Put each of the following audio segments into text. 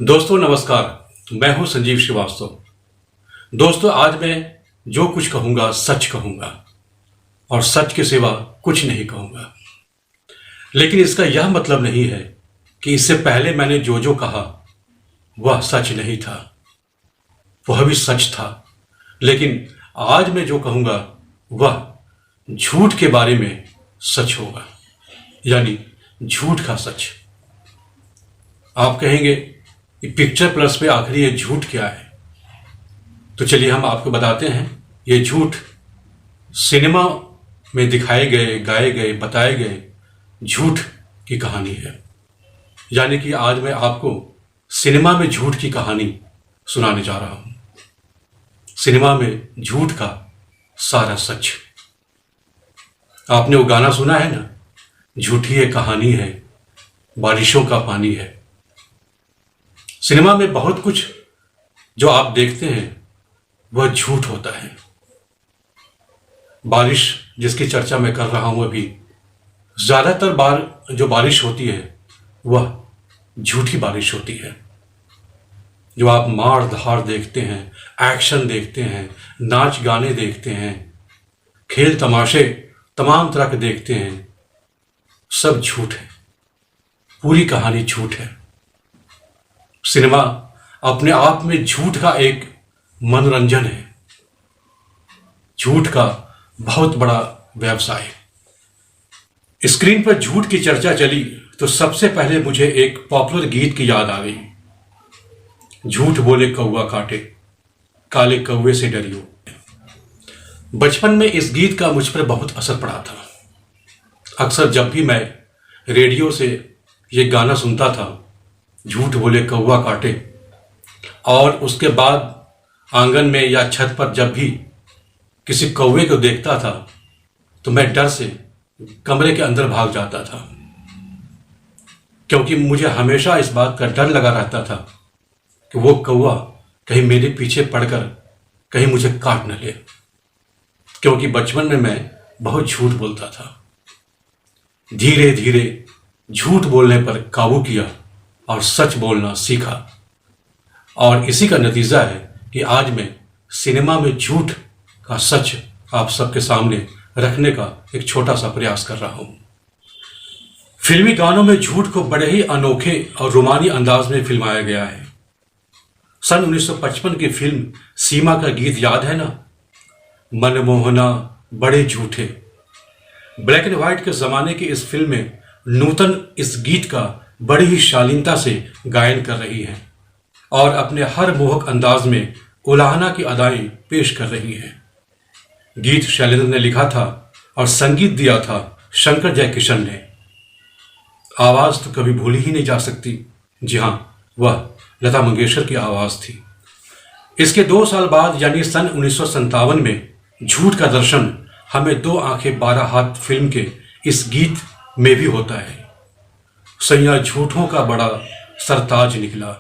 दोस्तों नमस्कार, मैं हूं संजीव श्रीवास्तव। दोस्तों आज मैं जो कुछ कहूंगा सच कहूंगा और सच के सिवा कुछ नहीं कहूंगा। लेकिन इसका यह मतलब नहीं है कि इससे पहले मैंने जो जो कहा वह सच नहीं था, वह भी सच था। लेकिन आज मैं जो कहूंगा वह झूठ के बारे में सच होगा, यानी झूठ का सच। आप कहेंगे कि पिक्चर प्लस पे आखिर ये झूठ क्या है? तो चलिए हम आपको बताते हैं। ये झूठ सिनेमा में दिखाए गए, गाए गए, बताए गए झूठ की कहानी है। यानी कि आज मैं आपको सिनेमा में झूठ की कहानी सुनाने जा रहा हूं। सिनेमा में झूठ का सारा सच। आपने वो गाना सुना है ना, झूठी ये कहानी है, बारिशों का पानी है। सिनेमा में बहुत कुछ जो आप देखते हैं वह झूठ होता है। बारिश जिसकी चर्चा मैं कर रहा हूं अभी, ज्यादातर बार जो बारिश होती है वह झूठी बारिश होती है। जो आप मार धाड़ देखते हैं, एक्शन देखते हैं, नाच गाने देखते हैं, खेल तमाशे तमाम तरह के देखते हैं, सब झूठ है। पूरी कहानी झूठ है। सिनेमा अपने आप में झूठ का एक मनोरंजन है, झूठ का बहुत बड़ा व्यवसाय। स्क्रीन पर झूठ की चर्चा चली तो सबसे पहले मुझे एक पॉपुलर गीत की याद आ गई। झूठ बोले कौवा काटे, काले कौवे से डरियो। बचपन में इस गीत का मुझ पर बहुत असर पड़ा था। अक्सर जब भी मैं रेडियो से ये गाना सुनता था, झूठ बोले कौवा काटे, और उसके बाद आंगन में या छत पर जब भी किसी कौवे को देखता था तो मैं डर से कमरे के अंदर भाग जाता था, क्योंकि मुझे हमेशा इस बात का डर लगा रहता था कि वो कौवा कहीं मेरे पीछे पड़कर कहीं मुझे काट न ले। क्योंकि बचपन में मैं बहुत झूठ बोलता था। धीरे धीरे झूठ बोलने पर काबू किया और सच बोलना सीखा, और इसी का नतीजा है कि आज मैं सिनेमा में झूठ का सच आप सबके सामने रखने का एक छोटा सा प्रयास कर रहा हूं। फिल्मी गानों में झूठ को बड़े ही अनोखे और रोमानी अंदाज में फिल्माया गया है। सन 1955 की फिल्म सीमा का गीत याद है ना, मनमोहना बड़े झूठे। ब्लैक एंड व्हाइट के जमाने की इस फिल्म में नूतन इस गीत का बड़ी ही शालीनता से गायन कर रही हैं और अपने हर मोहक अंदाज में उलाहना की अदाएं पेश कर रही हैं। गीत शैलेंद्र ने लिखा था और संगीत दिया था शंकर जयकिशन ने। आवाज तो कभी भूली ही नहीं जा सकती। जी हां, वह लता मंगेशकर की आवाज थी। इसके 2 साल बाद यानी सन 1957 में झूठ का दर्शन हमें 2 आंखें 12 हाथ फिल्म के इस गीत में भी होता है। सैया झूठों का बड़ा सरताज निकला।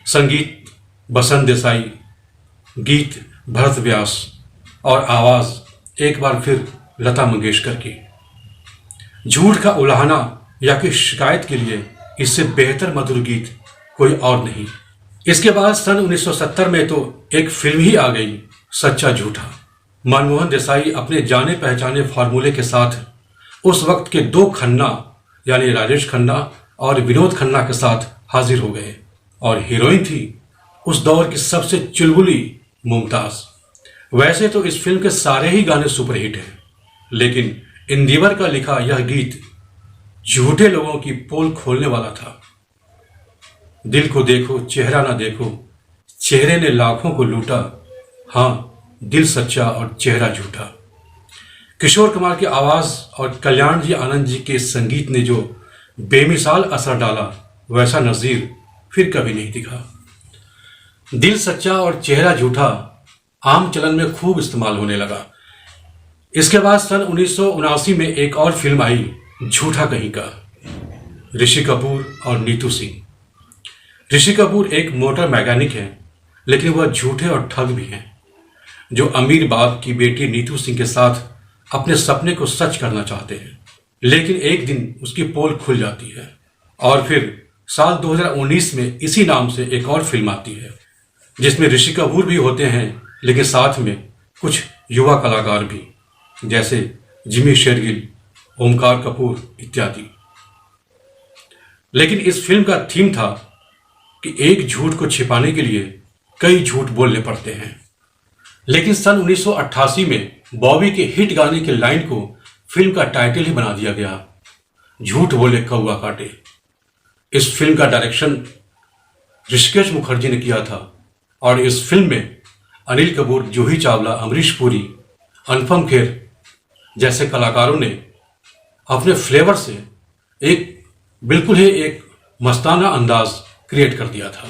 संगीत बसंत देसाई, गीत भरत व्यास और आवाज एक बार फिर लता मंगेशकर की। झूठ का उलाहना या कि शिकायत के लिए इससे बेहतर मधुर गीत कोई और नहीं। इसके बाद सन 1970 में तो एक फिल्म ही आ गई, सच्चा झूठा। मनमोहन देसाई अपने जाने पहचाने फॉर्मूले के साथ उस वक्त के 2 खन्ना यानी राजेश खन्ना और विनोद खन्ना के साथ हाजिर हो गए, और हीरोइन थी उस दौर की सबसे चुलबुली मुमताज। वैसे तो इस फिल्म के सारे ही गाने सुपरहिट हैं, लेकिन इंदिवर का लिखा यह गीत झूठे लोगों की पोल खोलने वाला था। दिल को देखो चेहरा ना देखो, चेहरे ने लाखों को लूटा, हाँ दिल सच्चा और चेहरा झूठा। किशोर कुमार की आवाज और कल्याण जी आनंद जी के संगीत ने जो बेमिसाल असर डाला, वैसा नजीर फिर कभी नहीं दिखा। दिल सच्चा और चेहरा झूठा आम चलन में खूब इस्तेमाल होने लगा। इसके बाद सन 1979 में एक और फिल्म आई, झूठा कहीं का, ऋषि कपूर और नीतू सिंह। ऋषि कपूर एक मोटर मैकेनिक है, लेकिन वह झूठे और ठग भी हैं, जो अमीर बाप की बेटी नीतू सिंह के साथ अपने सपने को सच करना चाहते हैं। लेकिन एक दिन उसकी पोल खुल जाती है और फिर साल 2019 में इसी नाम से एक और फिल्म आती है, जिसमें ऋषि कपूर भी होते हैं, लेकिन साथ में कुछ युवा कलाकार भी, जैसे जिमी शेरगिल, ओमकार कपूर इत्यादि। लेकिन इस फिल्म का थीम था कि एक झूठ को छिपाने के लिए कई झूठ बोलने पड़ते हैं। लेकिन सन 1988 में बॉबी के हिट गाने के लाइन को फिल्म का टाइटल ही बना दिया गया, झूठ बोले कौवा काटे। इस फिल्म का डायरेक्शन ऋषिकेश मुखर्जी ने किया था और इस फिल्म में अनिल कपूर, जूही चावला, अमरीश पुरी, अनुपम खेर जैसे कलाकारों ने अपने फ्लेवर से बिल्कुल ही एक मस्ताना अंदाज क्रिएट कर दिया था।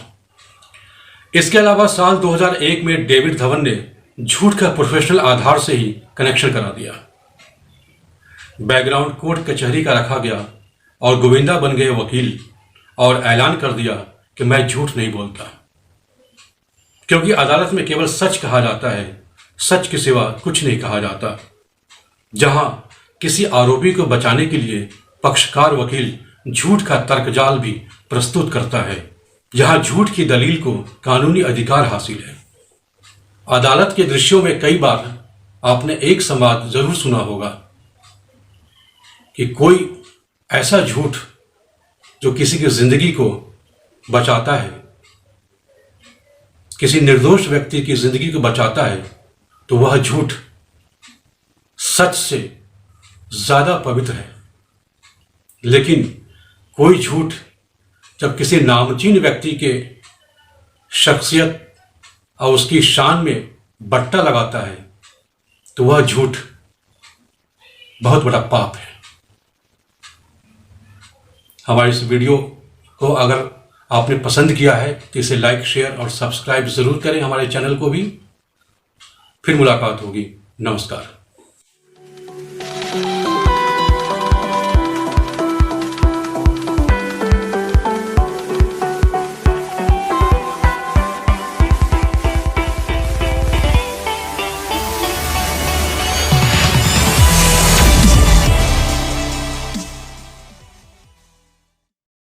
इसके अलावा साल 2001 में डेविड धवन ने झूठ का प्रोफेशनल आधार से ही कनेक्शन करा दिया। बैकग्राउंड कोर्ट कचहरी का रखा गया और गोविंदा बन गए वकील और ऐलान कर दिया कि मैं झूठ नहीं बोलता, क्योंकि अदालत में केवल सच कहा जाता है, सच के सिवा कुछ नहीं कहा जाता। जहां किसी आरोपी को बचाने के लिए पक्षकार वकील झूठ का तर्कजाल भी प्रस्तुत करता है, यहां झूठ की दलील को कानूनी अधिकार हासिल है। अदालत के दृश्यों में कई बार आपने एक संवाद जरूर सुना होगा कि कोई ऐसा झूठ जो किसी की जिंदगी को बचाता है, किसी निर्दोष व्यक्ति की जिंदगी को बचाता है, तो वह झूठ सच से ज्यादा पवित्र है। लेकिन कोई झूठ जब किसी नामचीन व्यक्ति के शख्सियत और उसकी शान में बट्टा लगाता है, तो वह झूठ बहुत बड़ा पाप है। हमारी इस वीडियो को अगर आपने पसंद किया है तो इसे लाइक, शेयर और सब्सक्राइब जरूर करें हमारे चैनल को भी। फिर मुलाकात होगी। नमस्कार।